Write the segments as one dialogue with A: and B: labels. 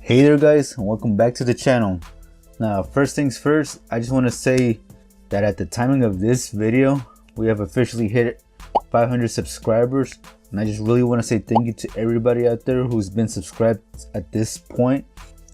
A: Hey there guys, and welcome back to the channel. Now first things first, I just want to say that at the timing of this video we have officially hit 500 subscribers, and I just really want to say thank you to everybody out there who's been subscribed at this point.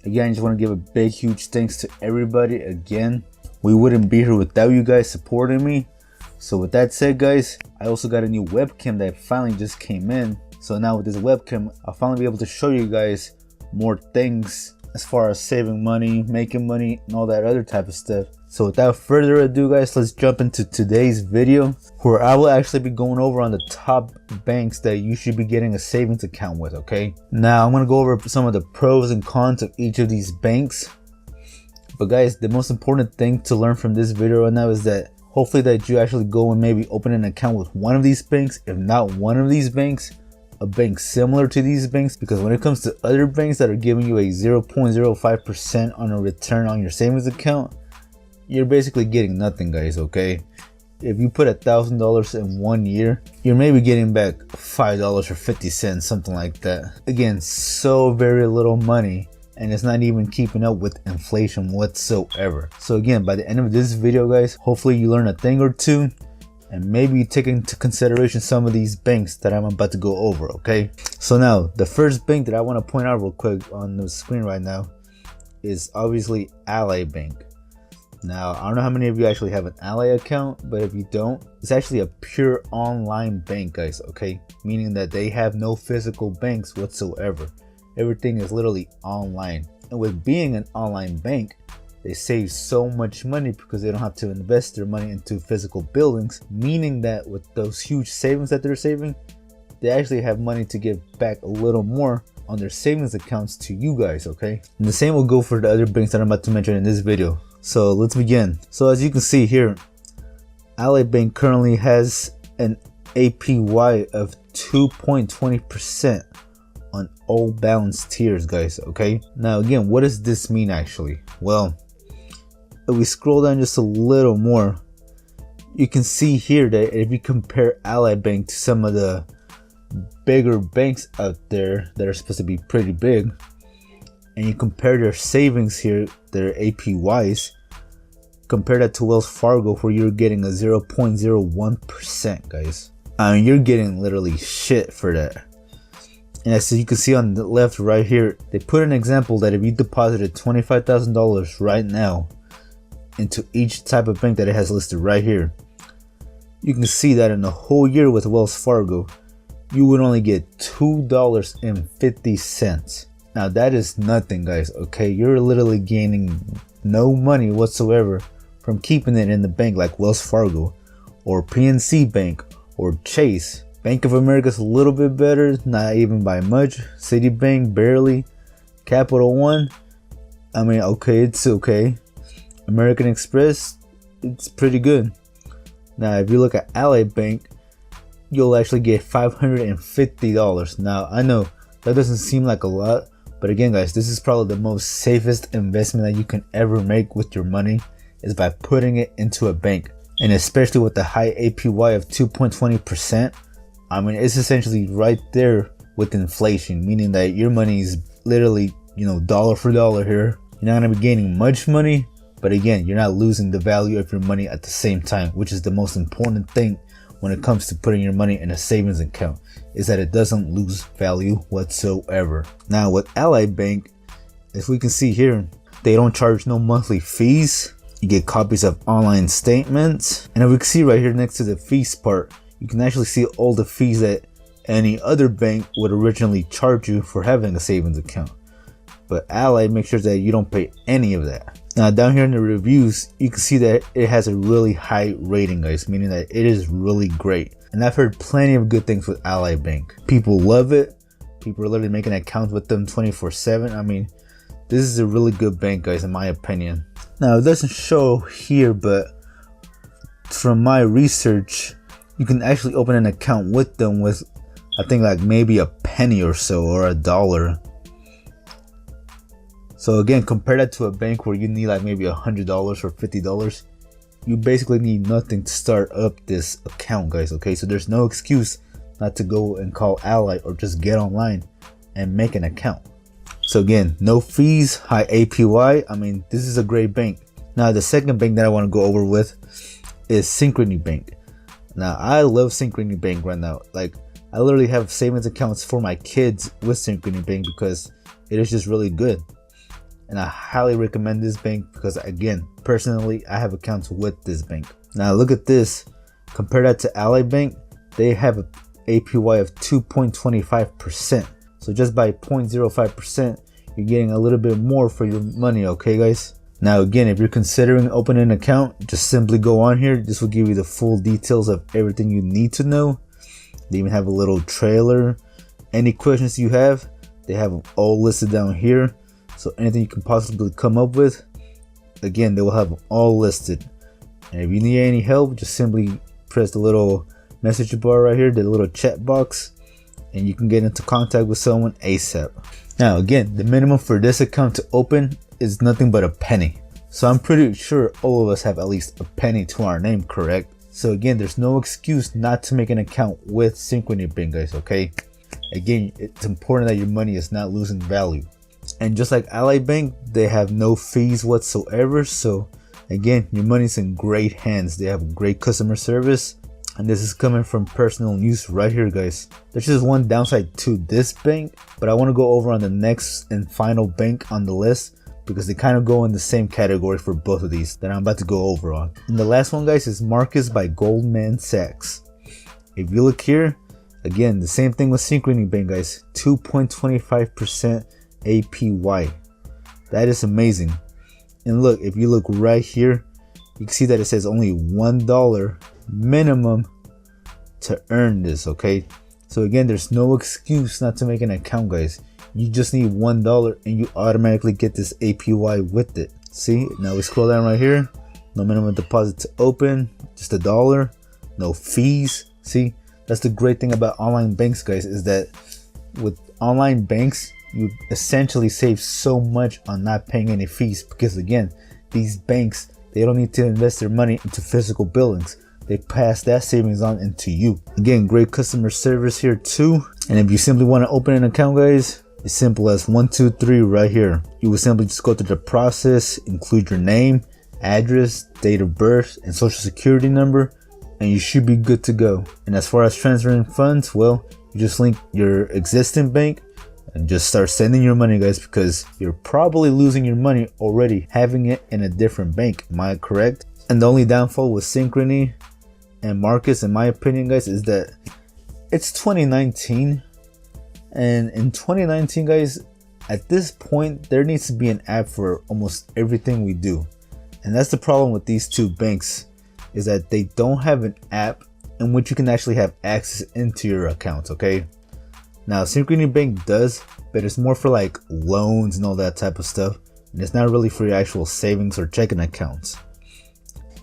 A: Again, I just want to give a big huge thanks to everybody. Again, we wouldn't be here without you guys supporting me. So with that said guys, I also got a new webcam that finally just came in. So now with this webcam, I'll finally be able to show you guys more things as far as saving money, making money, and all that other type of stuff. So without further ado guys, let's jump into today's video, where I will actually be going over on the top banks that you should be getting a savings account with. Okay, now I'm going to go over some of the pros and cons of each of these banks. But guys, the most important thing to learn from this video right now is that hopefully that you actually go and maybe open an account with one of these banks, if not one of these banks, a bank similar to these banks. Because when it comes to other banks that are giving you a 0.05% on a return on your savings account, you're basically getting nothing guys. Okay, if you put $1,000 in 1 year, you're maybe getting back $5.50, something like that. Again, so very little money, and it's not even keeping up with inflation whatsoever. So again, by the end of this video guys, hopefully you learn a thing or two, and maybe you take into consideration some of these banks that I'm about to go over. Okay, so now the first bank that I want to point out real quick on the screen right now is obviously Ally Bank. Now I don't know how many of you actually have an Ally account, but if you don't, it's actually a pure online bank guys. Okay, meaning that they have no physical banks whatsoever. Everything is literally online, and with being an online bank, they save so much money because they don't have to invest their money into physical buildings, meaning that with those huge savings that they're saving, they actually have money to give back a little more on their savings accounts to you guys. Okay, and the same will go for the other banks that I'm about to mention in this video. So let's begin. So as you can see here, Ally Bank currently has an APY of 2.20% on all balance tiers guys. Okay, now again, what does this mean actually? Well, if we scroll down just a little more, you can see here that if you compare Ally Bank to some of the bigger banks out there that are supposed to be pretty big, and you compare their savings here, their APYs, compare that to Wells Fargo, where you're getting a 0.01% guys. I mean, you're getting literally shit for that. And as you can see on the left right here, they put an example that if you deposited $25,000 right now into each type of bank that it has listed right here, you can see that in a whole year with Wells Fargo, you would only get $2.50. Now that is nothing guys. Okay, you're literally gaining no money whatsoever from keeping it in the bank like Wells Fargo or PNC Bank or Chase. Bank of America's a little bit better, not even by much. Citibank barely. Capital One, I mean, okay, it's okay. American Express, it's pretty good. Now if you look at Ally Bank, you'll actually get $550. Now I know that doesn't seem like a lot, but again guys, this is probably the most safest investment that you can ever make with your money, is by putting it into a bank. And especially with the high APY of 2.20%, I mean, it's essentially right there with inflation, meaning that your money is literally, you know, dollar for dollar here. You're not going to be gaining much money, but again, you're not losing the value of your money at the same time, which is the most important thing when it comes to putting your money in a savings account, is that it doesn't lose value whatsoever. Now with Ally Bank, if we can see here, they don't charge no monthly fees. You get copies of online statements, and if we can see right here next to the fees part, you can actually see all the fees that any other bank would originally charge you for having a savings account. But Ally makes sure that you don't pay any of that. Now down here in the reviews, you can see that it has a really high rating guys, meaning that it is really great. And I've heard plenty of good things with Ally Bank. People love it. People are literally making accounts with them 24/7. I mean, this is a really good bank guys, in my opinion. Now it doesn't show here, but from my research, you can actually open an account with them with, I think, like maybe a penny or so, or $1. So again, compare that to a bank where you need like maybe $100 or $50. You basically need nothing to start up this account guys. Okay, so there's no excuse not to go and call Ally or just get online and make an account. So again, no fees, high APY. I mean, this is a great bank. Now the second bank that I want to go over with is Synchrony Bank. Now I love Synchrony Bank right now. Like, I literally have savings accounts for my kids with Synchrony Bank because it is just really good. And I highly recommend this bank because, again, personally, I have accounts with this bank. Now look at this. Compare that to Ally Bank. They have an APY of 2.25%. So just by 0.05%, you're getting a little bit more for your money, okay guys? Now again, if you're considering opening an account, just simply go on here. This will give you the full details of everything you need to know. They even have a little trailer. Any questions you have, they have them all listed down here. So anything you can possibly come up with, again, they will have them all listed. And if you need any help, just simply press the little message bar right here, the little chat box, and you can get into contact with someone ASAP. Now again, the minimum for this account to open is nothing but a penny. So I'm pretty sure all of us have at least a penny to our name, correct? So again, there's no excuse not to make an account with Synchrony Bank, guys, okay? Again, it's important that your money is not losing value. And just like Ally Bank, they have no fees whatsoever. So again, your money's in great hands. They have great customer service. And this is coming from personal use right here, guys. There's just one downside to this bank, but I want to go over on the next and final bank on the list because they kind of go in the same category for both of these that I'm about to go over on. And the last one, guys, is Marcus by Goldman Sachs. If you look here, again, the same thing with Synchrony Bank, guys. 2.25% APY. That is amazing. And look, if you look right here, you can see that it says only $1 minimum to earn this, okay? So again, there's no excuse not to make an account, guys. You just need $1 and you automatically get this APY with it. See, now we scroll down right here. No minimum deposit to open, just $1, no fees. See, that's the great thing about online banks, guys, is that with online banks, you essentially save so much on not paying any fees because again, these banks, they don't need to invest their money into physical buildings. They pass that savings on into you. Again, great customer service here too. And if you simply want to open an account, guys, it's simple as 1, 2, 3 right here. You will simply just go through the process, include your name, address, date of birth, and social security number, and you should be good to go. And as far as transferring funds, well, you just link your existing bank and just start sending your money, guys, because you're probably losing your money already having it in a different bank. Am I correct? And the only downfall with Synchrony and Marcus, in my opinion, guys, is that it's 2019. And in 2019, guys, at this point, there needs to be an app for almost everything we do. And that's the problem with these two banks, is that they don't have an app in which you can actually have access into your accounts, okay? Now, Synchrony Bank does, but it's more for like loans and all that type of stuff. And it's not really for your actual savings or checking accounts.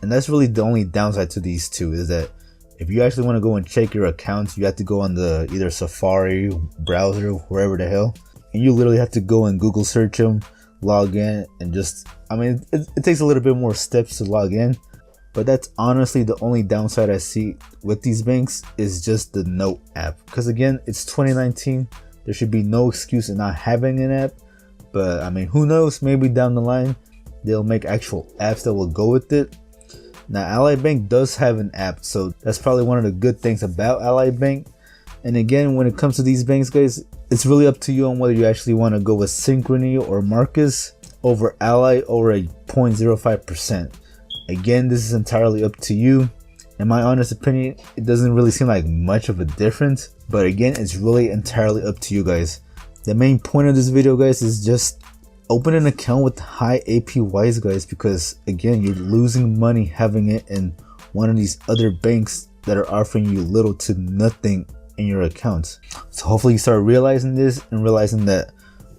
A: And that's really the only downside to these two, is that if you actually want to go and check your accounts, you have to go on the either Safari browser, wherever the hell, and you literally have to go and Google search them, log in, and just, I mean, it takes a little bit more steps to log in. But that's honestly the only downside I see with these banks, is just the Note app. Because again, it's 2019, there should be no excuse in not having an app. But I mean, who knows, maybe down the line they'll make actual apps that will go with it. Now, Ally Bank does have an app, so that's probably one of the good things about Ally Bank. And again, when it comes to these banks, guys, it's really up to you on whether you actually want to go with Synchrony or Marcus over Ally or a 0.05%. Again, this is entirely up to you. In my honest opinion, it doesn't really seem like much of a difference, but again, it's really entirely up to you guys. The main point of this video, guys, is just open an account with high APYs, guys, because again, you're losing money having it in one of these other banks that are offering you little to nothing in your accounts. So hopefully you start realizing this and realizing that,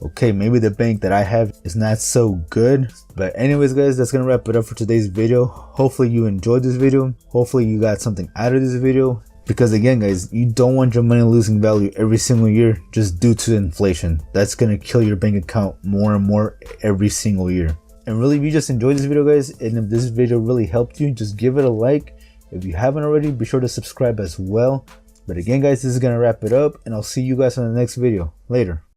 A: okay, maybe the bank that I have is not so good. But anyways, guys, that's gonna wrap it up for today's video. Hopefully you enjoyed this video. Hopefully you got something out of this video. Because again, guys, you don't want your money losing value every single year just due to inflation. That's gonna kill your bank account more and more every single year. And really, if you just enjoyed this video, guys, and if this video really helped you, just give it a like. If you haven't already, be sure to subscribe as well. But again, guys, this is gonna wrap it up, and I'll see you guys on the next video. Later.